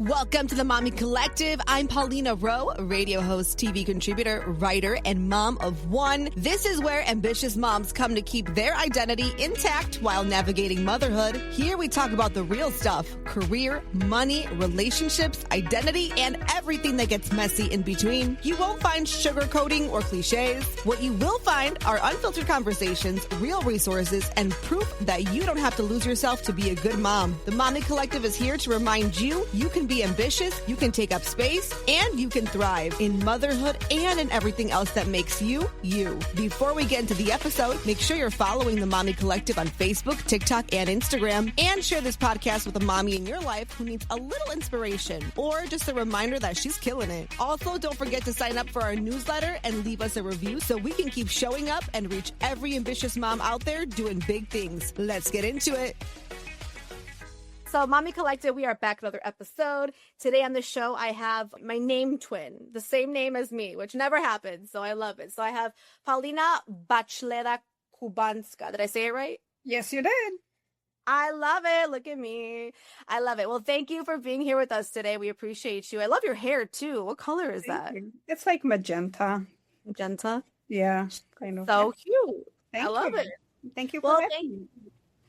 Welcome to the Mami Collective. I'm Paulina Rowe, radio host, TV contributor, writer, and mom of one. This is where ambitious moms come to keep their identity intact while navigating motherhood. Here we talk about the real stuff: career, money, relationships, identity, and everything that gets messy in between. You won't find sugarcoating or cliches. What you will find are unfiltered conversations, real resources, and proof that you don't have to lose yourself to be a good mom. The Mami Collective is here to remind you can be ambitious, you can take up space, and you can thrive in motherhood and in everything else that makes you, you. Before we get into the episode, make sure you're following the Mami Collective on Facebook, TikTok, and Instagram, and share this podcast with a mommy in your life who needs a little inspiration or just a reminder that she's killing it. Also, don't forget to sign up for our newsletter and leave us a review so we can keep showing up and reach every ambitious mom out there doing big things. Let's get into it. So, Mami Collective, we are back with another episode. Today on the show, I have my name twin, the same name as me, which never happens, so I love it. So I have Paulina Bachleda-Kubanska. Did I say it right? Yes, you did. I love it. Look at me. I love it. Well, thank you for being here with us today. We appreciate you. I love your hair, too. What color is that? It's like magenta. Magenta? Yeah, kind of. So cute. I love it. Thank you for having me.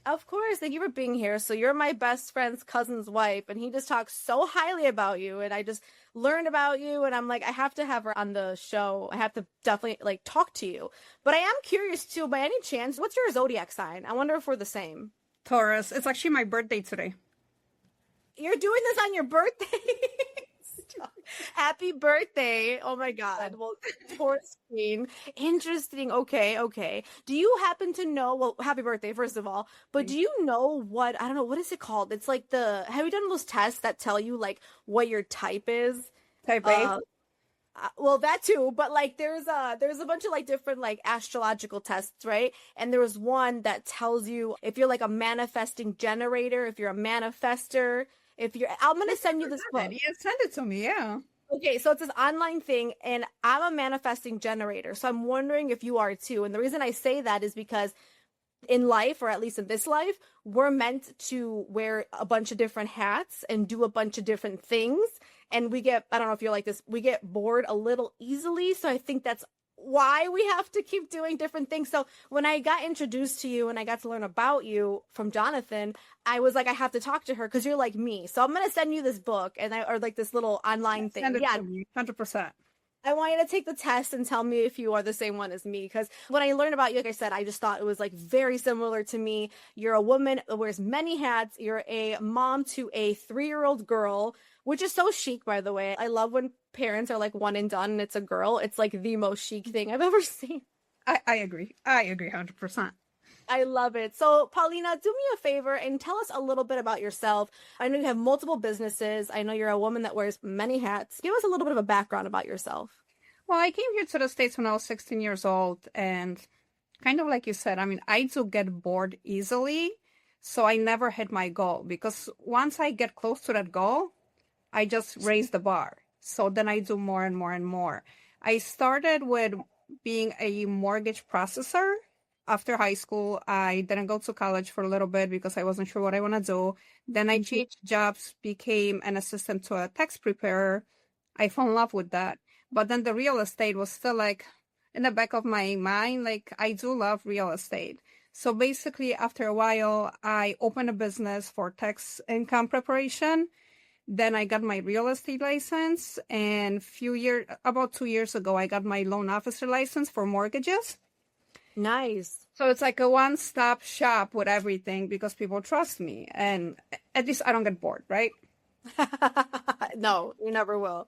Of course. Thank you for being here. So you're my best friend's cousin's wife, and he just talks so highly about you, and I just learned about you, and I'm like, I have to have her on the show. I have to definitely talk to you. But I am curious too, by any chance, what's your zodiac sign? I wonder if we're the same. Taurus. It's actually my birthday today. You're doing this on your birthday? Happy birthday. Oh my God. Well, Taurus Queen. Interesting. Okay. Do you happen to know, well, happy birthday, first of all, but do you know what is it called? It's like have you done those tests that tell you what your type is? Type A? Well, that too, but there's a bunch of different astrological tests, right? And there was one that tells you if you're a manifesting generator, if you're a manifester, I'm going to send you this book. Yeah, send it to me, yeah. Okay, so it's this online thing, and I'm a manifesting generator, so I'm wondering if you are too. And the reason I say that is because in life, or at least in this life, we're meant to wear a bunch of different hats and do a bunch of different things. And I don't know if you're like this, we get bored a little easily. So I think that's why we have to keep doing different things. So when I got introduced to you and I got to learn about you from Jonathan, I was like, I have to talk to her because you're like me. So I'm going to send you this book or this little online thing. Send it to me, 100%. I want you to take the test and tell me if you are the same one as me. Because when I learned about you, like I said, I just thought it was very similar to me. You're a woman that wears many hats. You're a mom to a 3-year-old girl, which is so chic, by the way. I love when parents are one and done and it's a girl. It's the most chic thing I've ever seen. I agree. I agree 100%. I love it. So, Paulina, do me a favor and tell us a little bit about yourself. I know you have multiple businesses. I know you're a woman that wears many hats. Give us a little bit of a background about yourself. Well, I came here to the States when I was 16 years old, and kind of like you said, I do get bored easily, so I never hit my goal, because once I get close to that goal, I just raise the bar. So then I do more and more and more. I started with being a mortgage processor. After high school, I didn't go to college for a little bit because I wasn't sure what I want to do. Then I changed jobs, became an assistant to a tax preparer. I fell in love with that. But then the real estate was still in the back of my mind. I do love real estate. So basically, after a while, I opened a business for tax income preparation. Then I got my real estate license. And about 2 years ago, I got my loan officer license for mortgages. Nice. So it's a one-stop shop with everything because people trust me. And at least I don't get bored, right? No, you never will.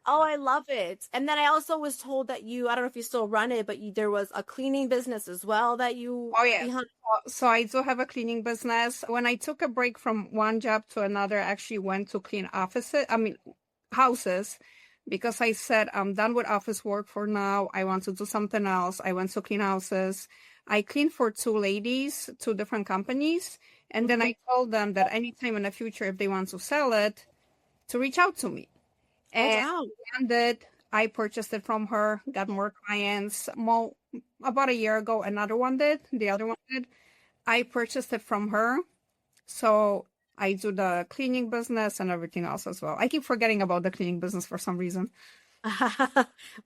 Oh, I love it. And then I also was told that I don't know if you still run it, but there was a cleaning business as well that you... Oh, yeah. So I do have a cleaning business. When I took a break from one job to another, I actually went to clean houses. Because I said, I'm done with office work for now. I want to do something else. I went to clean houses. I cleaned for 2 ladies, 2 different companies. And then I told them that anytime in the future, if they want to sell it, to reach out to me. And I purchased it from her, got more clients. About a year ago, another one did. The other one did. I purchased it from her. So I do the cleaning business and everything else as well. I keep forgetting about the cleaning business for some reason.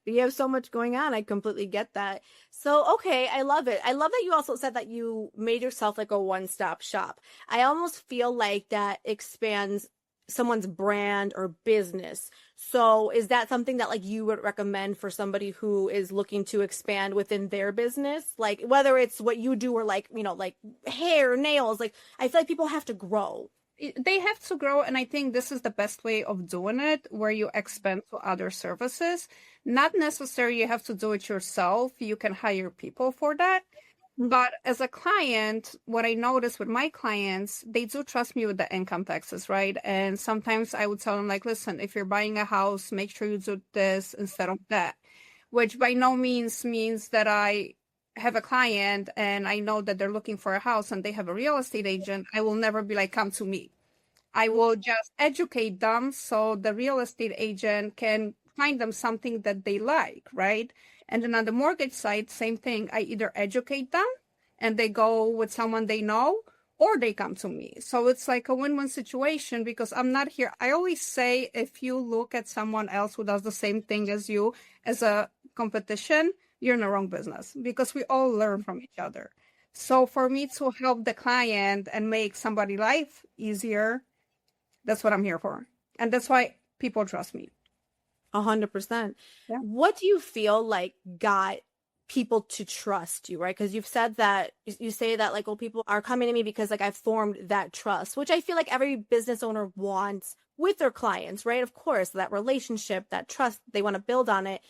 You have so much going on. I completely get that. So, okay, I love it. I love that you also said that you made yourself like a one-stop shop. I almost feel like that expands someone's brand or business. So, is that something that like you would recommend for somebody who is looking to expand within their business? Like whether it's what you do or like, like hair, nails, like I feel like people have to grow. They have to grow, and I think this is the best way of doing it, where you expand to other services. Not necessarily you have to do it yourself. You can hire people for that. But as a client, what I notice with my clients, they do trust me with the income taxes, right? And sometimes I would tell them, like, listen, if you're buying a house, make sure you do this instead of that, which by no means that I have a client and I know that they're looking for a house and they have a real estate agent. I will never be like, come to me. I will just educate them so the real estate agent can find them something that they like, right? And then on the mortgage side, same thing. I either educate them and they go with someone they know, or they come to me. So it's like a win-win situation because I'm not here. I always say, if you look at someone else who does the same thing as you as a competition, you're in the wrong business because we all learn from each other. So for me to help the client and make somebody's life easier, that's what I'm here for. And that's why people trust me. 100%. Yeah. What do you feel like got people to trust you, right? Because you've said that, you say that like, well, people are coming to me because like I've formed that trust, which I feel like every business owner wants with their clients, right? Of course, that relationship, that trust, they want to build on it.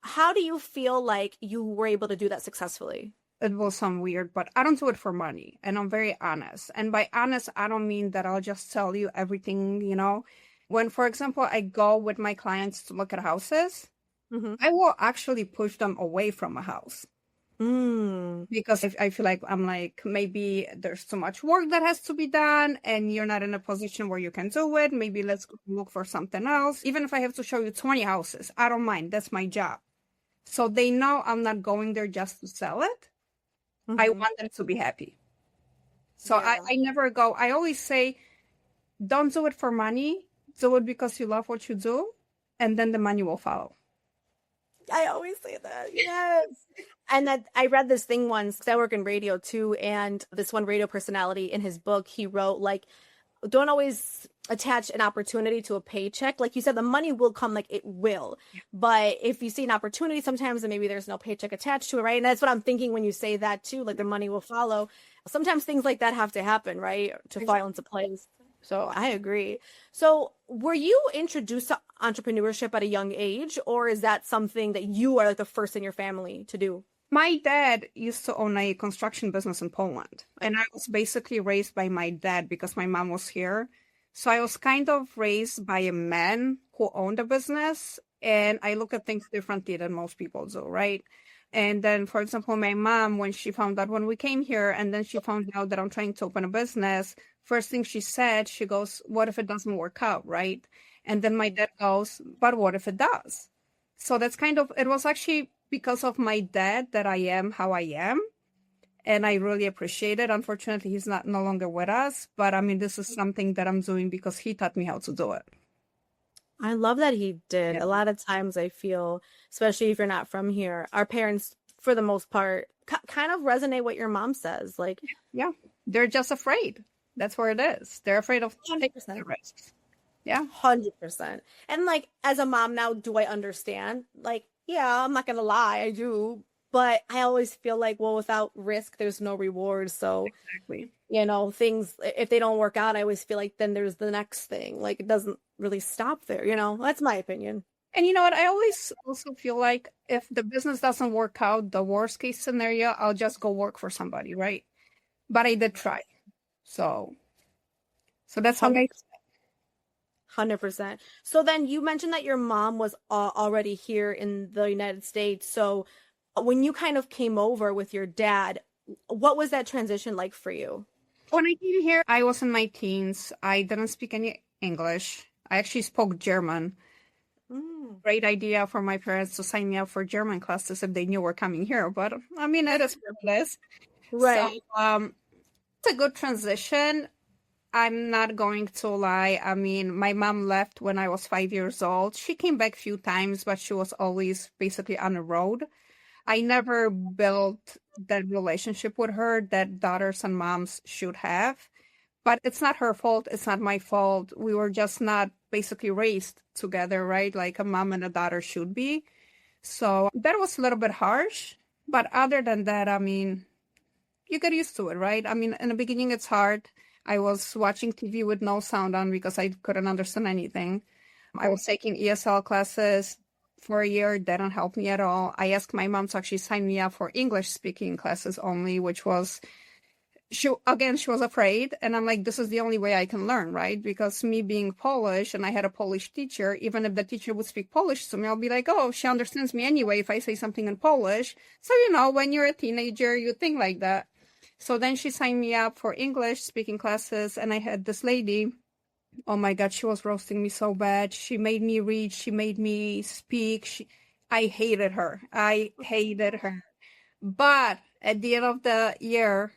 How do you feel like you were able to do that successfully? It will sound weird, but I don't do it for money. And I'm very honest. And by honest, I don't mean that I'll just tell you everything, When, for example, I go with my clients to look at houses, I will actually push them away from a house. Because if I feel like maybe there's too much work that has to be done and you're not in a position where you can do it. Maybe let's go look for something else. Even if I have to show you 20 houses, I don't mind. That's my job. So they know I'm not going there just to sell it. I want them to be happy. So yeah. I never go. I always say, don't do it for money. Do it because you love what you do. And then the money will follow. I always say that. Yes. And that I read this thing once, because I work in radio too. And this one radio personality in his book, he wrote like, don't always attach an opportunity to a paycheck. Like you said, the money will come, like it will. But if you see an opportunity sometimes, and maybe there's no paycheck attached to it, right? And that's what I'm thinking when you say that too, like the money will follow. Sometimes things like that have to happen, right? To fall into place. So I agree. So were you introduced to entrepreneurship at a young age, or is that something that you are like the first in your family to do? My dad used to own a construction business in Poland, and I was basically raised by my dad because my mom was here. So I was kind of raised by a man who owned a business, and I look at things differently than most people do, right? And then, for example, my mom, when she found out when we came here, and then she found out that I'm trying to open a business, first thing she said, she goes, what if it doesn't work out, right? And then my dad goes, but what if it does? So that's it was actually because of my dad that I am how I am. And I really appreciate it. Unfortunately, he's no longer with us. But I mean, this is something that I'm doing because he taught me how to do it. I love that he did. Yeah. A lot of times I feel, especially if you're not from here, our parents, for the most part, kind of resonate what your mom says. Like, yeah, they're just afraid. That's where it is. They're afraid of 100% risks. Yeah. 100%. And like, as a mom now, do I understand? Like, yeah, I'm not going to lie. I do. But I always feel like, well, without risk, there's no reward. So, exactly. Things, if they don't work out, I always feel like then there's the next thing. Like, it doesn't really stop there. That's my opinion. And you know what? I always also feel like if the business doesn't work out, the worst case scenario, I'll just go work for somebody, right? But I did try. So that's how I 100%. So then you mentioned that your mom was already here in the United States. So when you kind of came over with your dad, what was that transition like for you? When I came here, I was in my teens. I didn't speak any English. I actually spoke German. Great idea for my parents to sign me up for German classes if they knew we're coming here. But I mean, it is privilege. Right. So, it's a good transition. I'm not going to lie. I mean, my mom left when I was 5 years old. She came back a few times, but she was always basically on the road. I never built that relationship with her that daughters and moms should have. But it's not her fault. It's not my fault. We were just not basically raised together, right? Like a mom and a daughter should be. So that was a little bit harsh. But other than that, I mean, you get used to it, right? I mean, in the beginning, it's hard. I was watching TV with no sound on because I couldn't understand anything. I was taking ESL classes for a year. That didn't help me at all. I asked my mom to actually sign me up for English speaking classes only, which was, she was afraid. And I'm like, this is the only way I can learn, right? Because me being Polish and I had a Polish teacher, even if the teacher would speak Polish to me, I'll be like, oh, she understands me anyway if I say something in Polish. So, when you're a teenager, you think like that. So then she signed me up for English speaking classes, and I had this lady. Oh my God, she was roasting me so bad. She made me read. She made me speak. I hated her. But at the end of the year,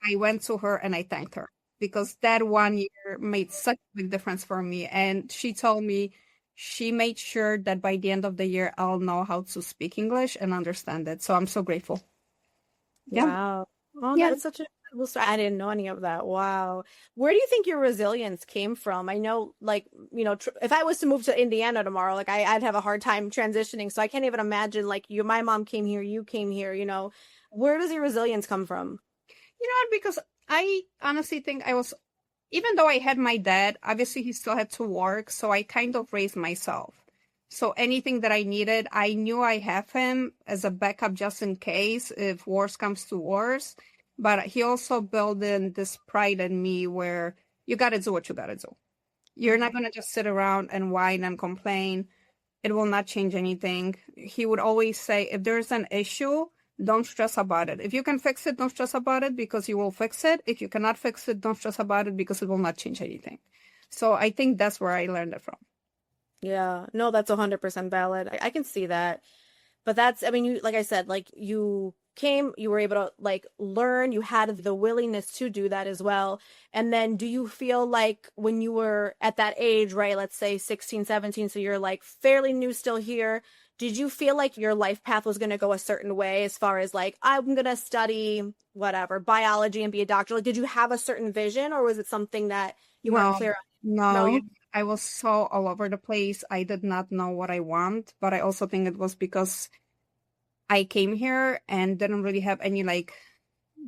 I went to her and I thanked her because that 1 year made such a big difference for me. And she told me she made sure that by the end of the year, I'll know how to speak English and understand it. So I'm so grateful. Yeah. Wow. Oh, Yeah. that's such a cool story. I didn't know any of that. Wow. Where do you think your resilience came from? I know, like, if I was to move to Indiana tomorrow, like I'd have a hard time transitioning. So I can't even imagine, like, my mom came here, you came here, Where does your resilience come from? You know what? Because I honestly think even though I had my dad, obviously he still had to work. So I kind of raised myself. So anything that I needed, I knew I have him as a backup just in case if worse comes to worse. But he also built in this pride in me where you got to do what you got to do. You're not going to just sit around and whine and complain. It will not change anything. He would always say, if there's an issue, don't stress about it. If you can fix it, don't stress about it because you will fix it. If you cannot fix it, don't stress about it because it will not change anything. So I think that's where I learned it from. Yeah, no, that's 100% valid. I can see that. But like I said, like you came, you were able to like learn, you had the willingness to do that as well. And then do you feel like when you were at that age, right, let's say 16, 17, so you're like fairly new still here, did you feel like your life path was going to go a certain way as far as like, I'm going to study whatever, biology and be a doctor? Like, did you have a certain vision or was it something that you weren't clear on? No, I was so all over the place. I did not know what I want, but I also think it was because I came here and didn't really have any like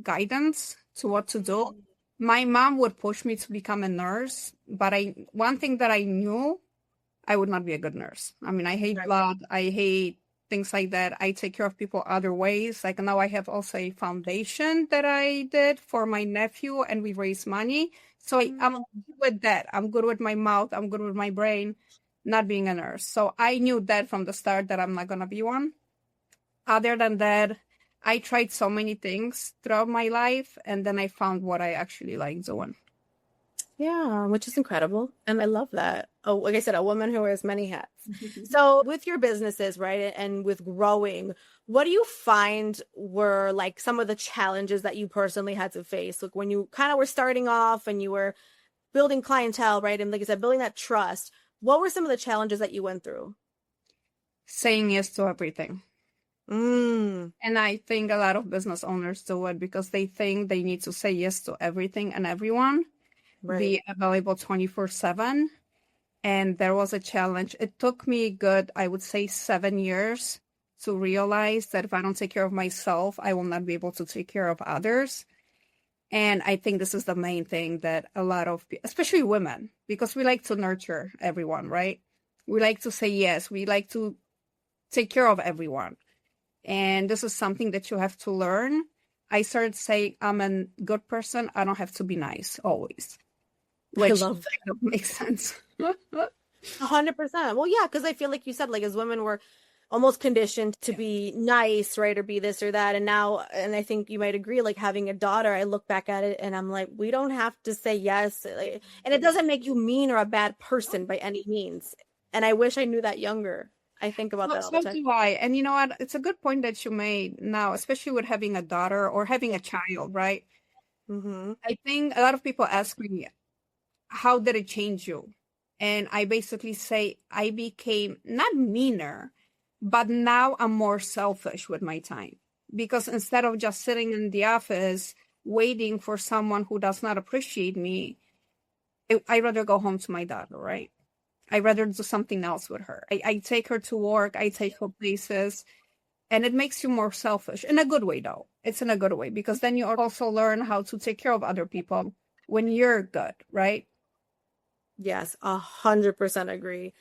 guidance to what to do. My mom would push me to become a nurse, but one thing that I knew, I would not be a good nurse. I mean, I hate blood. I hate things like that. I take care of people other ways. Like now I have also a foundation that I did for my nephew and we raise money. So I'm good with that. I'm good with my mouth. I'm good with my brain, not being a nurse. So I knew that from the start that I'm not going to be one. Other than that, I tried so many things throughout my life. And then I found what I actually like doing. Yeah, which is incredible. And I love that. Oh, like I said, a woman who wears many hats. So with your businesses, right, and with growing, what do you find were like some of the challenges that you personally had to face? Like when you kind of were starting off and you were building clientele, right? And like I said, building that trust, what were some of the challenges that you went through? Saying yes to everything. And I think a lot of business owners do it because they think they need to say yes to everything and everyone. Right. Be available 24/7. And there was a challenge. It took me good, I would say 7 years to realize that if I don't take care of myself, I will not be able to take care of others. And I think this is the main thing that a lot of, especially women, because we like to nurture everyone, right? We like to say yes. We like to take care of everyone. And this is something that you have to learn. I started saying, I'm a good person. I don't have to be nice always. Which I love that. Makes sense. 100%. Well, yeah, because I feel like you said, like as women, we're almost conditioned to be nice, right? Or be this or that. And now, and I think you might agree, like having a daughter, I look back at it and I'm like, we don't have to say yes. And it doesn't make you mean or a bad person by any means. And I wish I knew that younger. I think about that all the time. So do I. And you know what? It's a good point that you made now, especially with having a daughter or having a child, right? I think a lot of people ask me, how did it change you? And I basically say I became not meaner, but now I'm more selfish with my time. Because instead of just sitting in the office waiting for someone who does not appreciate me, I'd rather go home to my daughter, right? I'd rather do something else with her. I take her to work, I take her places, and it makes you more selfish. In a good way, though. It's in a good way, because then you also learn how to take care of other people when you're good, right? Yes, 100% agree.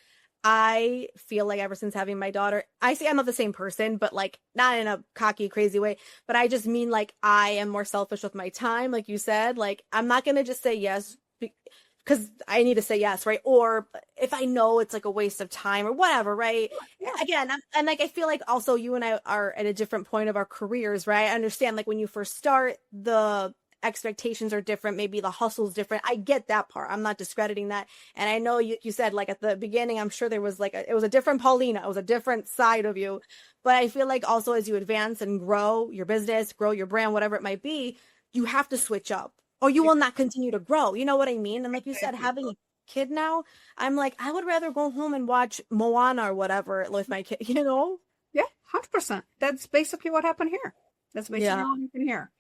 I feel like ever since having my daughter, I say I'm not the same person, but like not in a cocky, crazy way, but I just mean like I am more selfish with my time. Like you said, like I'm not going to just say yes because I need to say yes, right? Or if I know it's like a waste of time or whatever, right? Yeah. Again, and like I feel like also you and I are at a different point of our careers, right? I understand like when you first start, the expectations are different, maybe the hustle's different. I get that part. I'm not discrediting that. And I know you said like at the beginning, I'm sure there was like it was a different Paulina, it was a different side of you. But I feel like also as you advance and grow your business, grow your brand, whatever it might be, you have to switch up or you will not continue to grow. You know what I mean? And like you said, having a kid now, I'm like, I would rather go home and watch Moana or whatever with my kid, you know? Yeah, 100%. That's basically what happened here. That's basically what happened here.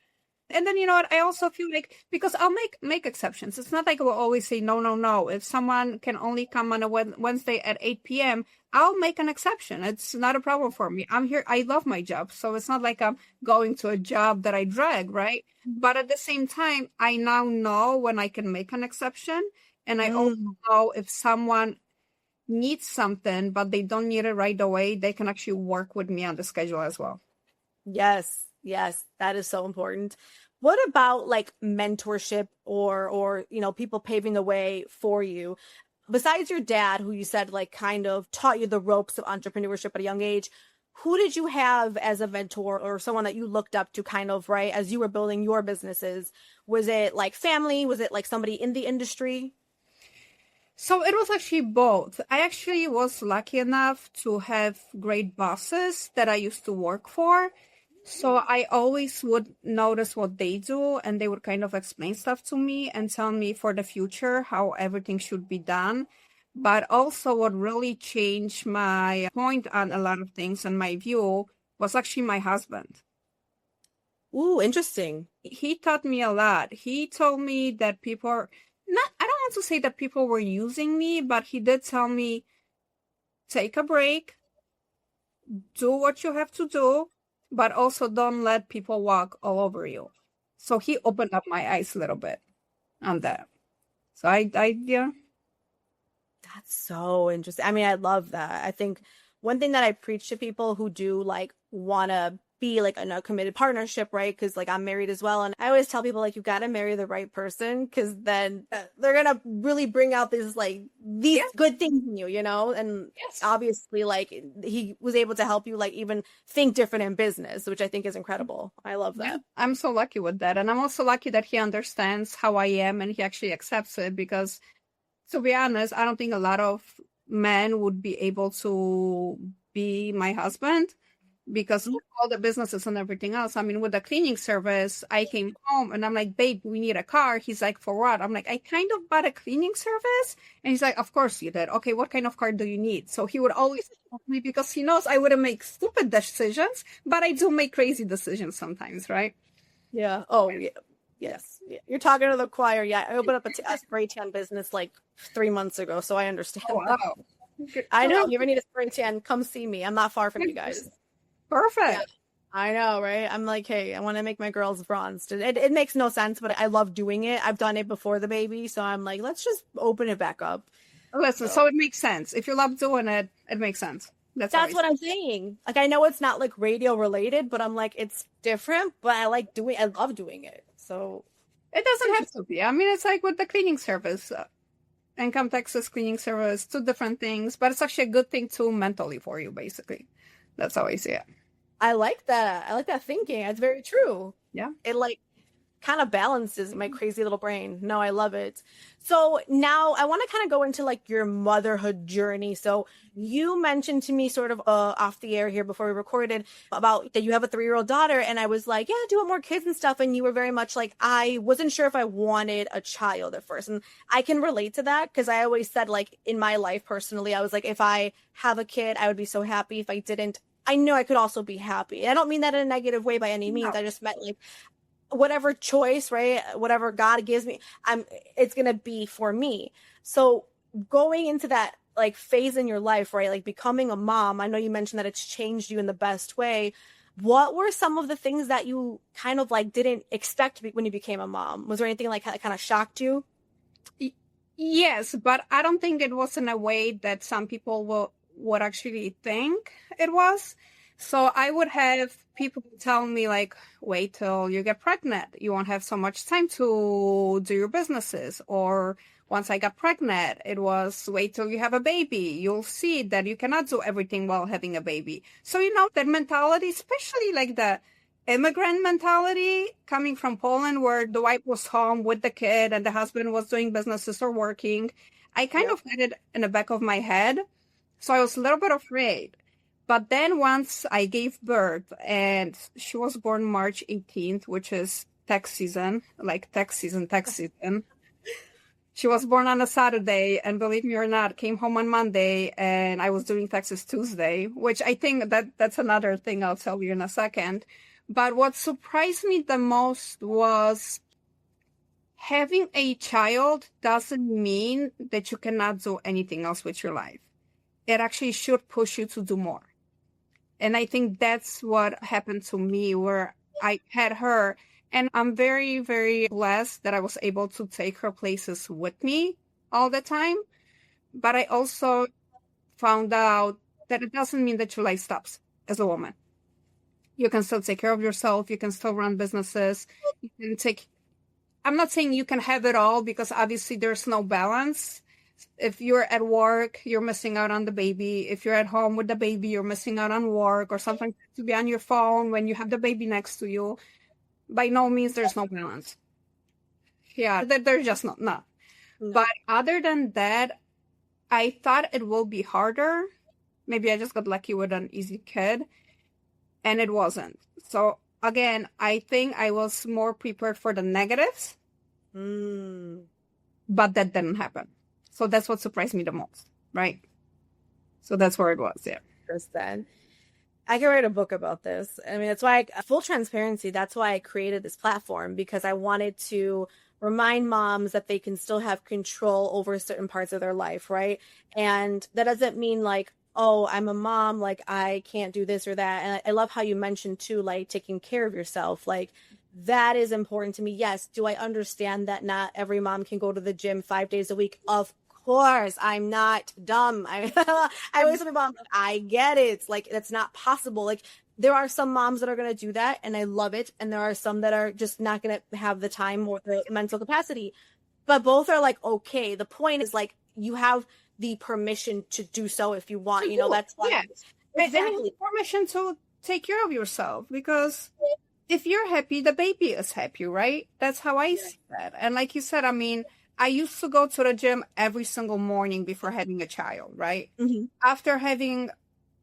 And then, you know what, I also feel like, because I'll make exceptions. It's not like we'll always say, no, no, no. If someone can only come on a Wednesday at 8 p.m., I'll make an exception. It's not a problem for me. I'm here. I love my job. So it's not like I'm going to a job that I drag, right? But at the same time, I now know when I can make an exception. And I also know if someone needs something, but they don't need it right away, they can actually work with me on the schedule as well. Yes. Yes, that is so important. What about like mentorship or you know, people paving the way for you? Besides your dad, who you said like kind of taught you the ropes of entrepreneurship at a young age, who did you have as a mentor or someone that you looked up to kind of, right, as you were building your businesses? Was it like family? Was it like somebody in the industry? So it was actually both. I actually was lucky enough to have great bosses that I used to work for. So I always would notice what they do, and they would kind of explain stuff to me and tell me for the future how everything should be done. But also what really changed my point on a lot of things and my view was actually my husband. Ooh, interesting. He taught me a lot. He told me that people are not, I don't want to say that people were using me, but he did tell me, take a break, do what you have to do, but also don't let people walk all over you. So he opened up my eyes a little bit on that. So yeah. That's so interesting. I mean, I love that. I think one thing that I preach to people who do like want to be like in a committed partnership, right? Because like I'm married as well. And I always tell people like, you got to marry the right person because then they're going to really bring out these good things in you, you know? And obviously like he was able to help you like even think different in business, which I think is incredible. I love that. Yeah, I'm so lucky with that. And I'm also lucky that he understands how I am and he actually accepts it because, to be honest, I don't think a lot of men would be able to be my husband because of all the businesses and everything else. I mean, with the cleaning service, I came home and I'm like, babe, we need a car. He's like, for what? I'm like, I kind of bought a cleaning service. And he's like, of course you did. Okay, what kind of car do you need? So he would always help me because he knows I wouldn't make stupid decisions, but I do make crazy decisions sometimes, right? Yeah. Oh, yeah. Yes. Yeah. You're talking to the choir. Yeah. I opened up a spray tan business like 3 months ago, so I understand. Oh, wow. I know. If you ever need a spray tan, come see me. I'm not far from you guys. Perfect. Yeah. I know, right? I'm like, hey, I want to make my girls bronzed. It makes no sense, but I love doing it. I've done it before the baby, so I'm like, let's just open it back up. Listen, so it makes sense. If you love doing it, it makes sense. That's what I'm saying. Like, I know it's not like radio related, but I'm like, it's different, but I love doing it. So it doesn't have to be. I mean, it's like with the cleaning service, income taxes, cleaning service, two different things, but it's actually a good thing too mentally for you, basically. That's how I see it. I like that. I like that thinking. It's very true. Yeah. It like kind of balances my crazy little brain. No, I love it. So now I want to kind of go into like your motherhood journey. So you mentioned to me sort of off the air here before we recorded about that you have a 3-year-old daughter. And I was like, yeah, do you want more kids and stuff? And you were very much like, I wasn't sure if I wanted a child at first. And I can relate to that because I always said, like, in my life personally, I was like, if I have a kid, I would be so happy. If I didn't, I know I could also be happy. I don't mean that in a negative way by any means. No. I just meant like, whatever choice, right? Whatever God gives me, it's going to be for me. So going into that like phase in your life, right? Like becoming a mom, I know you mentioned that it's changed you in the best way. What were some of the things that you kind of like didn't expect when you became a mom? Was there anything like that kind of shocked you? Yes, but I don't think it was in a way that some people would actually think it was. So I would have people tell me like, wait till you get pregnant. You won't have so much time to do your businesses. Or once I got pregnant, it was wait till you have a baby. You'll see that you cannot do everything while having a baby. So, that mentality, especially like the immigrant mentality coming from Poland where the wife was home with the kid and the husband was doing businesses or working. I kind of had it in the back of my head. So I was a little bit afraid. But then once I gave birth, and she was born March 18th, which is tax season. She was born on a Saturday, and believe me or not, came home on Monday, and I was doing taxes Tuesday, which I think that's another thing I'll tell you in a second. But what surprised me the most was having a child doesn't mean that you cannot do anything else with your life. It actually should push you to do more. And I think that's what happened to me where I had her. And I'm very, very blessed that I was able to take her places with me all the time. But I also found out that it doesn't mean that your life stops as a woman. You can still take care of yourself. You can still run businesses. I'm not saying you can have it all because obviously there's no balance. If you're at work, you're missing out on the baby. If you're at home with the baby, you're missing out on work, or sometimes to be on your phone when you have the baby next to you. By no means, there's no balance. Yeah, there's just not. No. But other than that, I thought it will be harder. Maybe I just got lucky with an easy kid, and it wasn't. So again, I think I was more prepared for the negatives, but that didn't happen. So that's what surprised me the most, right? So that's where it was, yeah. Then I could write a book about this. I mean, that's why, full transparency, that's why I created this platform, because I wanted to remind moms that they can still have control over certain parts of their life, right? And that doesn't mean like, oh, I'm a mom, like I can't do this or that. And I love how you mentioned too, like taking care of yourself. Like that is important to me. Yes. Do I understand that not every mom can go to the gym 5 days a week? Of course, I'm not dumb. I always tell my mom, I get it. Like that's not possible. Like there are some moms that are going to do that and I love it. And there are some that are just not going to have the time or the mental capacity, but both are like, okay. The point is like, you have the permission to do so if you want, that's why. Yeah. Exactly. Permission to take care of yourself, because if you're happy, the baby is happy, right? That's how I see that. And like you said, I mean, I used to go to the gym every single morning before having a child, right? Mm-hmm. After having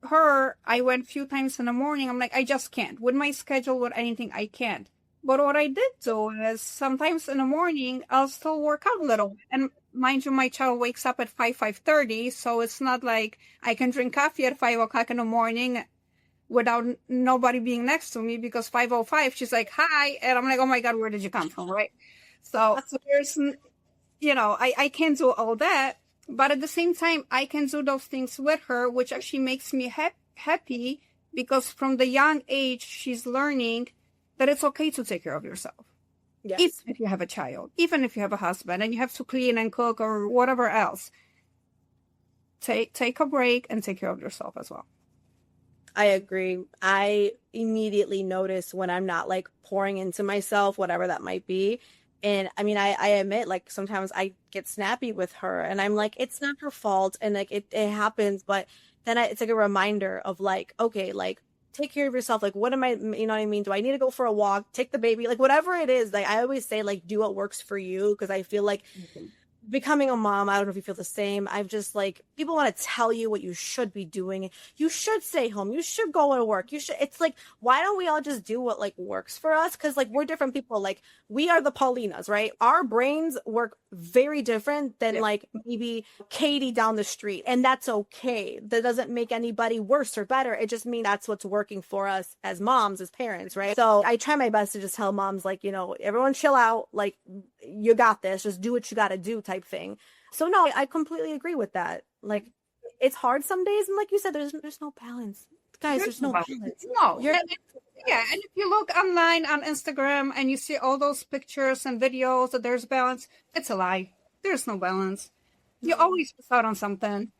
her, I went a few times in the morning. I'm like, I just can't. With my schedule, with anything, I can't. But what I did do is sometimes in the morning, I'll still work out a little. And mind you, my child wakes up at 5:30. So it's not like I can drink coffee at 5 o'clock in the morning without nobody being next to me, because 5:05, she's like, hi. And I'm like, oh my God, where did you come from, right? So there's... I can't do all that, but at the same time, I can do those things with her, which actually makes me happy, because from the young age, she's learning that it's okay to take care of yourself. Yes. Even if you have a child, even if you have a husband and you have to clean and cook or whatever else, take a break and take care of yourself as well. I agree. I immediately notice when I'm not like pouring into myself, whatever that might be. And I mean, I admit, like, sometimes I get snappy with her and I'm like, it's not her fault. And like, it happens. But then it's like a reminder of like, okay, like take care of yourself. Like, what am I, you know what I mean? Do I need to go for a walk, take the baby, like whatever it is? Like, I always say, like, do what works for you. Because I feel like becoming a mom, I don't know if you feel the same. I've just like, people want to tell you what you should be doing. You should stay home. You should go to work. You should, it's like, why don't we all just do what like works for us? Cause like we're different people. Like we are the Paulinas, right? Our brains work very different than like maybe Katie down the street. And that's okay. That doesn't make anybody worse or better. It just means that's what's working for us as moms, as parents, right? So I try my best to just tell moms, like, you know, everyone chill out. Like, you got this, just do what you got to do type thing. So no, I completely agree with that. Like, it's hard some days, and like you said, there's no balance, guys. There's no balance. No, and if you look online on Instagram and you see all those pictures and videos that there's balance, it's a lie. There's no balance. You always miss out on something.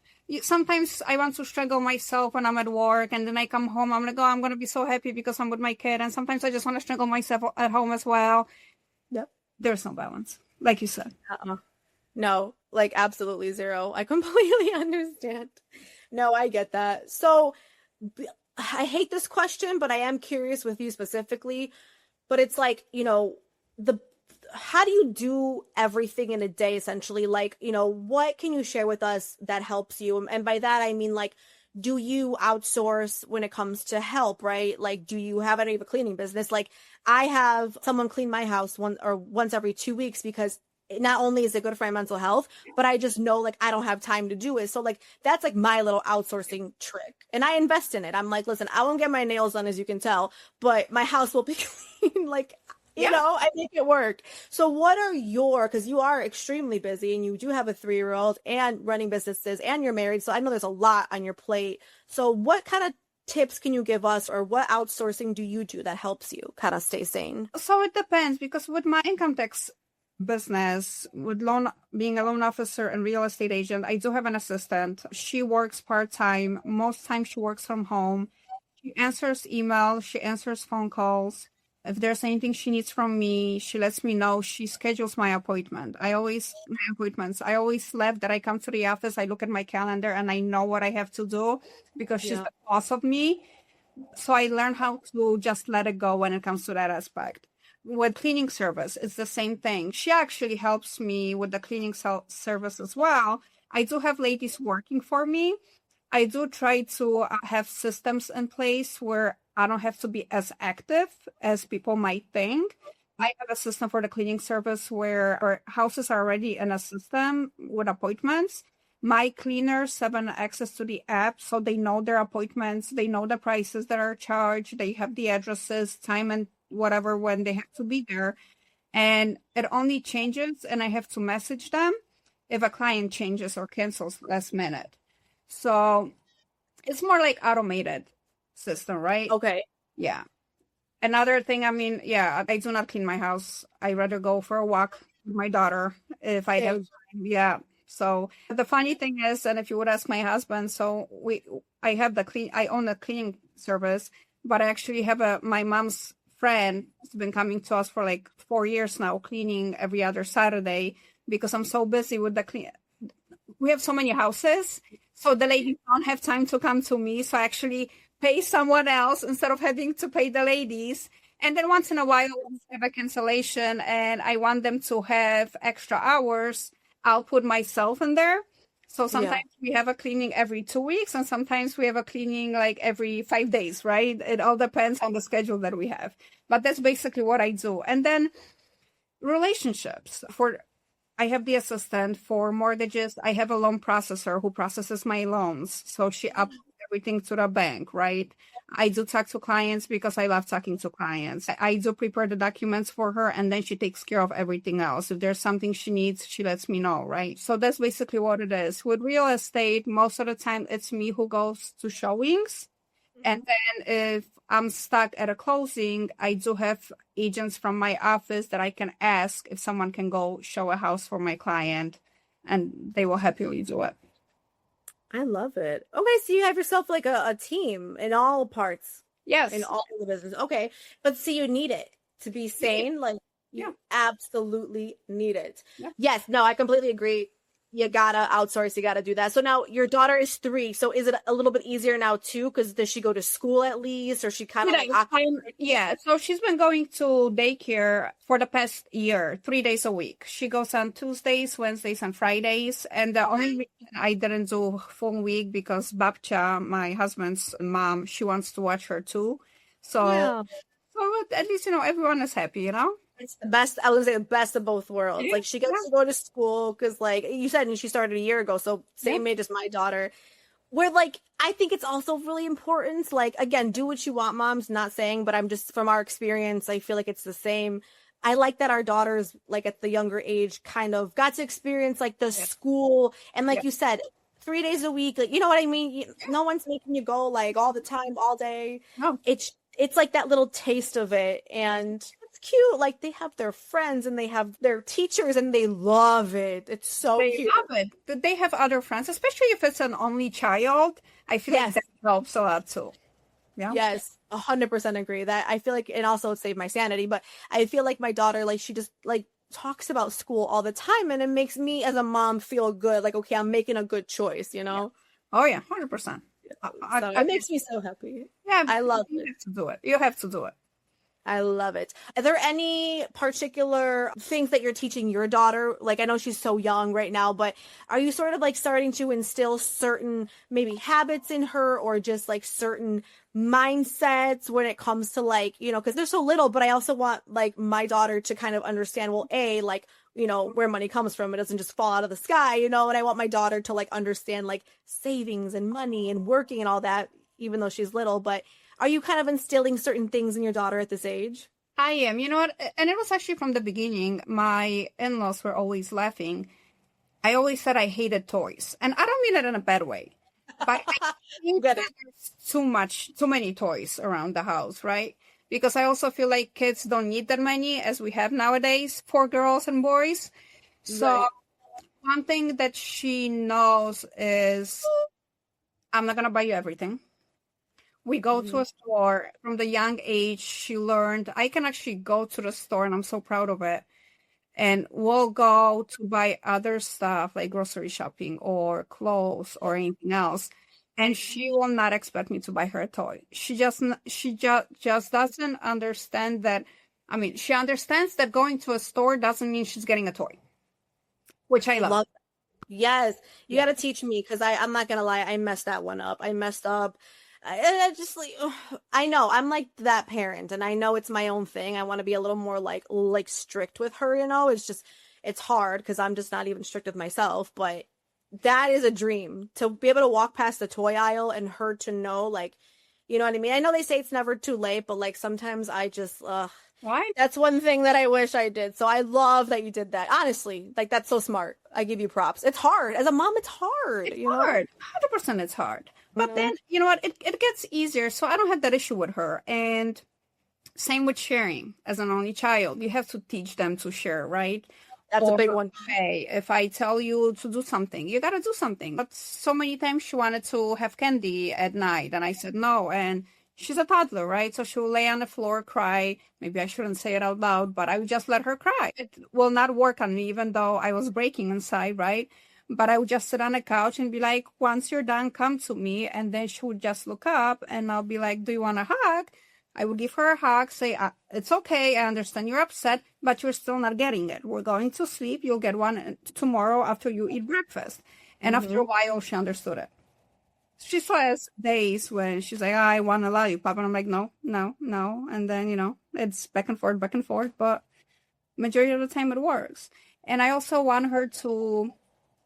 Sometimes I want to struggle myself when I'm at work, and then I come home, I'm like, oh, I'm going to be so happy because I'm with my kid, and sometimes I just want to struggle myself at home as well. Yep. There's no balance, like you said. No, like absolutely zero. I completely understand. No, I get that. So I hate this question, but I am curious with you specifically. But it's like, you know, how do you do everything in a day, essentially? Like, you know, what can you share with us that helps you? And by that, I mean, like, do you outsource when it comes to help, right? Like, do you have any of a cleaning business? Like, I have someone clean my house once every 2 weeks, because not only is it good for my mental health, but I just know like I don't have time to do it. So like that's like my little outsourcing trick, and I invest in it. I'm like, listen, I won't get my nails done, as you can tell, but my house will be clean. Like, you know, I make it work. So what are because you are extremely busy and you do have a 3-year-old and running businesses and you're married. So I know there's a lot on your plate. So what kind of tips can you give us, or what outsourcing do you do that helps you kind of stay sane? So it depends, because with my income tax business, with being a loan officer and real estate agent, I do have an assistant. She works part-time. Most times she works from home. She answers emails. She answers phone calls. If there's anything she needs from me, she lets me know. She schedules my appointments. I always love that I come to the office, I look at my calendar, and I know what I have to do, because she's the boss of me. So I learned how to just let it go when it comes to that aspect. With cleaning service, it's the same thing. She actually helps me with the cleaning service as well. I do have ladies working for me. I do try to have systems in place where I don't have to be as active as people might think. I have a system for the cleaning service where our houses are already in a system with appointments. My cleaners have an access to the app, so they know their appointments. They know the prices that are charged. They have the addresses, time, and whatever when they have to be there. And it only changes, and I have to message them if a client changes or cancels last minute. So it's more like automated system, right? Okay. Yeah. Another thing, I mean, I do not clean my house. I rather go for a walk with my daughter if I have time. Yeah. So the funny thing is, and if you would ask my husband, so I own a cleaning service, but I actually have my mom's friend who's been coming to us for like 4 years now, cleaning every other Saturday, because I'm so busy with the clean. We have so many houses, so the ladies don't have time to come to me. So I actually pay someone else instead of having to pay the ladies. And then once in a while, we have a cancellation and I want them to have extra hours, I'll put myself in there. So sometimes we have a cleaning every 2 weeks, and sometimes we have a cleaning like every 5 days, right? It all depends on the schedule that we have. But that's basically what I do. And then relationships. I have the assistant for mortgages. I have a loan processor who processes my loans. So she uploads everything to the bank, right? I do talk to clients because I love talking to clients. I do prepare the documents for her, and then she takes care of everything else. If there's something she needs, she lets me know, right? So that's basically what it is. With real estate, most of the time, it's me who goes to showings. And then if I'm stuck at a closing, I do have agents from my office that I can ask if someone can go show a house for my client, and they will happily do it. I love it. Okay, so you have yourself like a team in all parts. Yes. In all the business. Okay. But see, you need it to be sane. Like, you absolutely need it. Yeah. Yes. No, I completely agree. you gotta outsource, you gotta do that. So now your daughter is 3. So is it a little bit easier now too? Because does she go to school at least, or she kind of yeah. So she's been going to daycare for the past year, 3 days a week. She goes on Tuesdays, Wednesdays, and Fridays. And the only reason I didn't do full week because Babcha, my husband's mom, she wants to watch her too. So, so at least, everyone is happy, It's the best. I would say the best of both worlds. Like she gets to go to school because, like you said, and she started a year ago, so same age as my daughter. Where like I think it's also really important. Like again, do what you want, moms. Not saying, but I'm just from our experience, I feel like it's the same. I like that our daughters, like at the younger age, kind of got to experience like the school and like you said, 3 days a week. Like you know what I mean. No one's making you go like all the time, all day. No. It's like that little taste of it, and cute. Like they have their friends and they have their teachers and they love it. It's so they cute. Love it. They have other friends, especially if it's an only child. I feel like that helps a lot too. Yeah. Yes, 100% agree. That I feel like, and also it saved my sanity. But I feel like my daughter, like she just like talks about school all the time, and it makes me as a mom feel good. Like okay, I'm making a good choice. Oh yeah, 100%. So it makes me so happy. Yeah, I love it. You have to do it. You have to do it. I love it. Are there any particular things that you're teaching your daughter? Like, I know she's so young right now, but are you sort of like starting to instill certain maybe habits in her, or just like certain mindsets when it comes to like, because they're so little, but I also want like my daughter to kind of understand, well, like, where money comes from. It doesn't just fall out of the sky, and I want my daughter to like understand like savings and money and working and all that, even though she's little. But are you kind of instilling certain things in your daughter at this age? I am. You know what? And it was actually from the beginning. My in-laws were always laughing. I always said I hated toys. And I don't mean it in a bad way. But I think there's too many toys around the house, right? Because I also feel like kids don't need that many as we have nowadays for girls and boys. So one thing that she knows is I'm not going to buy you everything. We go to a store. From the young age, she learned I can actually go to the store, and I'm so proud of it. And we'll go to buy other stuff like grocery shopping or clothes or anything else. And she will not expect me to buy her a toy. She just doesn't understand that. I mean, she understands that going to a store doesn't mean she's getting a toy, which I love. Yes. You got to teach me, because I'm not going to lie. I messed that one up. I messed up. I just like, I know I'm like that parent, and I know it's my own thing. I want to be a little more like strict with her, it's hard because I'm just not even strict with myself, but that is a dream to be able to walk past the toy aisle and her to know, like, you know what I mean? I know they say it's never too late, but like sometimes I just, why? That's one thing that I wish I did. So I love that you did that. Honestly, like that's so smart. I give you props. It's hard. As a mom, it's hard. It's hard. 100% it's hard. But then, you know what? It gets easier. So I don't have that issue with her. And same with sharing. As an only child, you have to teach them to share, right? That's a big one. Hey, if I tell you to do something, you got to do something. But so many times she wanted to have candy at night, and I said no. And she's a toddler, right? So she'll lay on the floor, cry. Maybe I shouldn't say it out loud, but I would just let her cry. It will not work on me, even though I was breaking inside, right? But I would just sit on the couch and be like, once you're done, come to me. And then she would just look up, and I'll be like, do you want a hug? I would give her a hug, say, it's okay. I understand you're upset, but you're still not getting it. We're going to sleep. You'll get one tomorrow after you eat breakfast. And after a while, she understood it. She still has days when she's like, I want a lollipop. And I'm like, no. And then, it's back and forth. But majority of the time it works. And I also want her to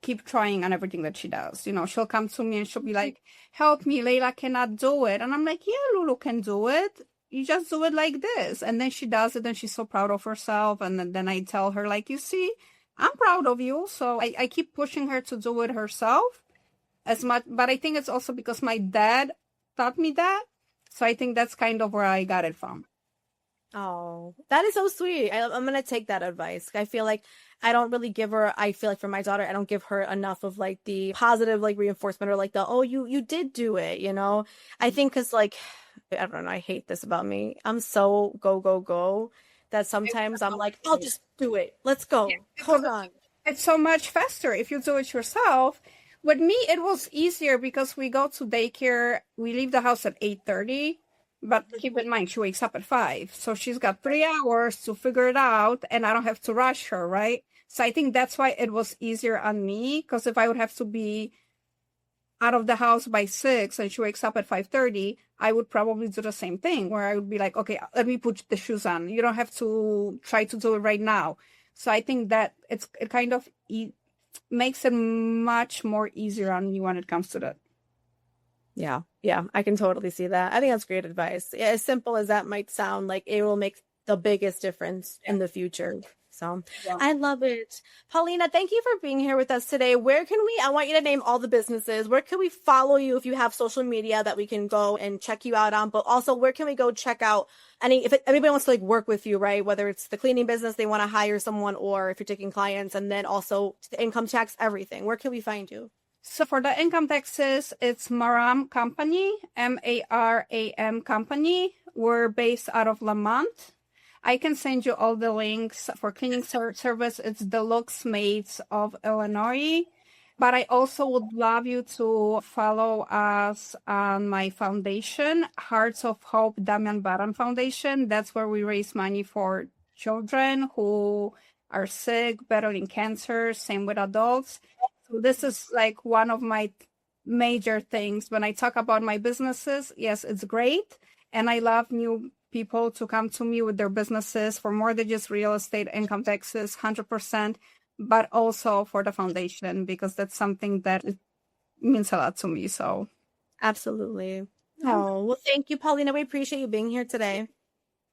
keep trying on everything that she does. She'll come to me and she'll be like, help me, Layla cannot do it. And I'm like, yeah, Lulu can do it. You just do it like this. And then she does it, and she's so proud of herself. And then I tell her, like, you see, I'm proud of you. So I keep pushing her to do it herself as much. But I think it's also because my dad taught me that. So I think that's kind of where I got it from. Oh, that is so sweet. I'm going to take that advice. I feel like I don't really give her, I feel like for my daughter, I don't give her enough of like the positive like reinforcement, or like the, oh, you did do it, I think because like, I don't know, I hate this about me. I'm so go, that sometimes I'm like, I'll just do it. Let's go. Hold on. It's so much faster if you do it yourself. With me, it was easier because we go to daycare. We leave the house at 8:30, but keep in mind, she wakes up at 5. So she's got 3 hours to figure it out, and I don't have to rush her, right? So I think that's why it was easier on me, because if I would have to be out of the house by 6 and she wakes up at 5:30, I would probably do the same thing, where I would be like, okay, let me put the shoes on. You don't have to try to do it right now. So I think that it kind of makes it much more easier on me when it comes to that. Yeah, I can totally see that. I think that's great advice. Yeah, as simple as that might sound, like it will make the biggest difference in the future. So I love it. Paulina, thank you for being here with us today. I want you to name all the businesses. Where can we follow you if you have social media that we can go and check you out on? But also, where can we go check out if anybody wants to like work with you, right? Whether it's the cleaning business, they want to hire someone, or if you're taking clients, and then also the income tax, everything. Where can we find you? So for the income taxes, it's Maram Company, MARAM Company. We're based out of Lamont. I can send you all the links for cleaning service. It's Deluxe Maids of Illinois. But I also would love you to follow us on my foundation, Hearts of Hope Damian Baran Foundation. That's where we raise money for children who are sick, battling cancer, same with adults. So this is like one of my major things. When I talk about my businesses, yes, it's great. And I love new people to come to me with their businesses for mortgages, real estate, income taxes, 100%, but also for the foundation, because that's something that means a lot to me. So absolutely. Oh, well, thank you, Paulina. We appreciate you being here today.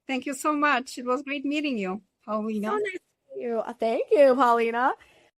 Thank you so much. It was great meeting you, Paulina. So nice to meet you. Thank you, Paulina.